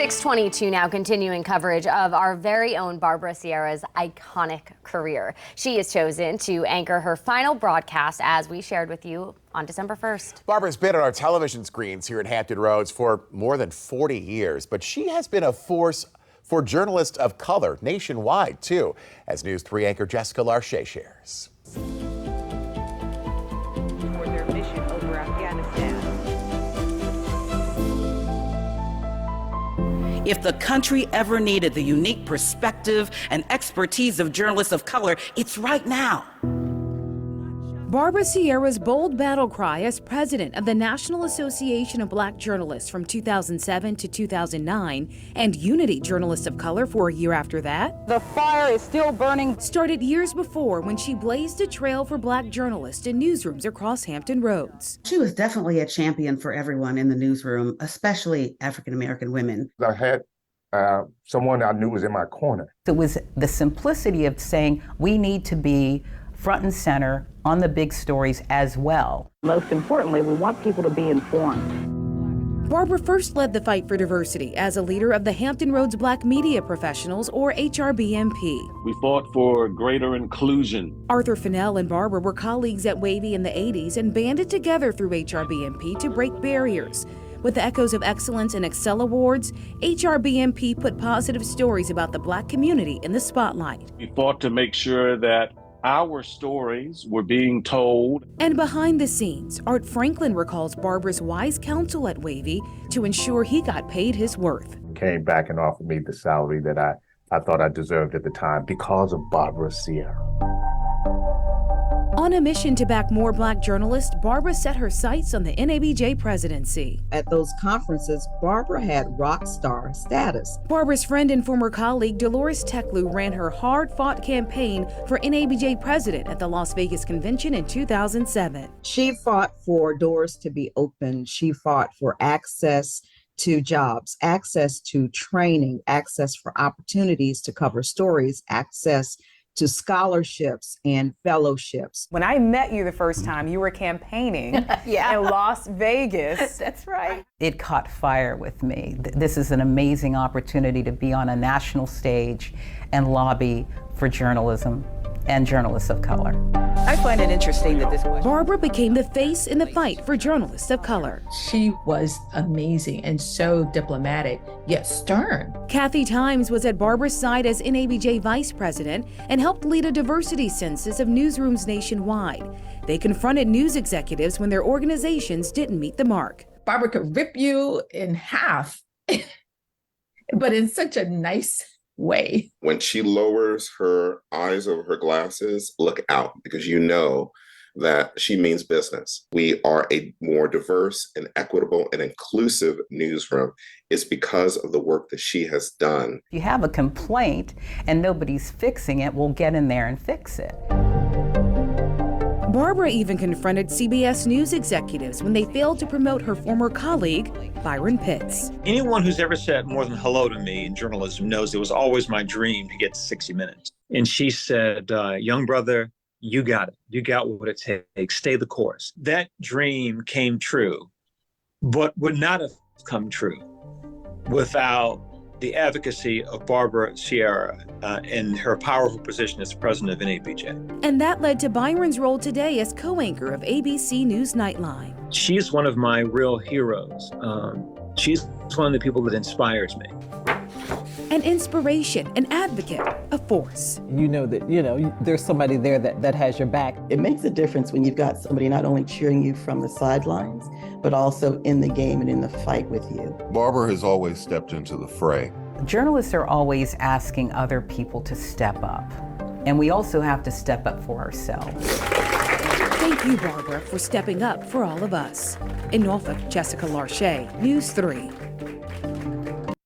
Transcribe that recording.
6:22 now, continuing coverage of our very own Barbara Ciara's iconic career. She is chosen to anchor her final broadcast, as we shared with you on December 1st. Barbara's been on our television screens here at Hampton Roads for more than 40 years, but she has been a force for journalists of color nationwide, too, as News 3 anchor Jessica Larche shares. For their mission over Afghanistan. If the country ever needed the unique perspective and expertise of journalists of color, it's right now. Barbara Ciara's bold battle cry as president of the National Association of Black Journalists from 2007 to 2009 and Unity Journalists of Color for a year after that. The fire is still burning. Started years before when she blazed a trail for Black journalists in newsrooms across Hampton Roads. She was definitely a champion for everyone in the newsroom, especially African-American women. I had someone I knew was in my corner. It was the simplicity of saying we need to be front and center on the big stories as well. Most importantly, we want people to be informed. Barbara first led the fight for diversity as a leader of the Hampton Roads Black Media Professionals, or HRBMP. We fought for greater inclusion. Arthur Fennell and Barbara were colleagues at Wavy in the 80s and banded together through HRBMP to break barriers. With the Echoes of Excellence and Excel Awards, HRBMP put positive stories about the Black community in the spotlight. We fought to make sure that our stories were being told. And behind the scenes, Art Franklin recalls Barbara's wise counsel at Wavy to ensure he got paid his worth. Came back and offered me the salary that I thought I deserved at the time because of Barbara Ciara. On a mission to back more Black journalists, Barbara set her sights on the NABJ presidency. At those conferences, Barbara had rock star status. Barbara's friend and former colleague Dolores Teklu ran her hard-fought campaign for NABJ president at the Las Vegas convention in 2007. She fought for doors to be open. She fought for access to jobs, access to training, access for opportunities to cover stories, access to scholarships and fellowships. When I met you the first time, you were campaigning in Las Vegas. That's right. It caught fire with me. This is an amazing opportunity to be on a national stage and lobby for journalism and journalists of color. I find it interesting that this question. Barbara became the face in the fight for journalists of color. She was amazing and so diplomatic, yet stern. Kathy Times was at Barbara's side as NABJ vice president and helped lead a diversity census of newsrooms nationwide. They confronted news executives when their organizations didn't meet the mark. Barbara could rip you in half, but in such a nice way. When she lowers her eyes over her glasses, look out, because you know that she means business. We are a more diverse and equitable and inclusive newsroom. It's because of the work that she has done. If you have a complaint and nobody's fixing it, we'll get in there and fix it. Barbara even confronted CBS News executives when they failed to promote her former colleague, Byron Pitts. Anyone who's ever said more than hello to me in journalism knows it was always my dream to get to 60 Minutes. And she said, young brother, you got it. You got what it takes. Stay the course. That dream came true, but would not have come true without the advocacy of Barbara Ciara and her powerful position as president of NABJ. And that led to Byron's role today as co-anchor of ABC News Nightline. She's one of my real heroes. She's one of the people that inspires me. An inspiration, an advocate, a force. You know that, there's somebody there that has your back. It makes a difference when you've got somebody not only cheering you from the sidelines, but also in the game and in the fight with you. Barbara has always stepped into the fray. Journalists are always asking other people to step up, and we also have to step up for ourselves. Thank you, Barbara, for stepping up for all of us. In Norfolk, Jessica Larche, News 3.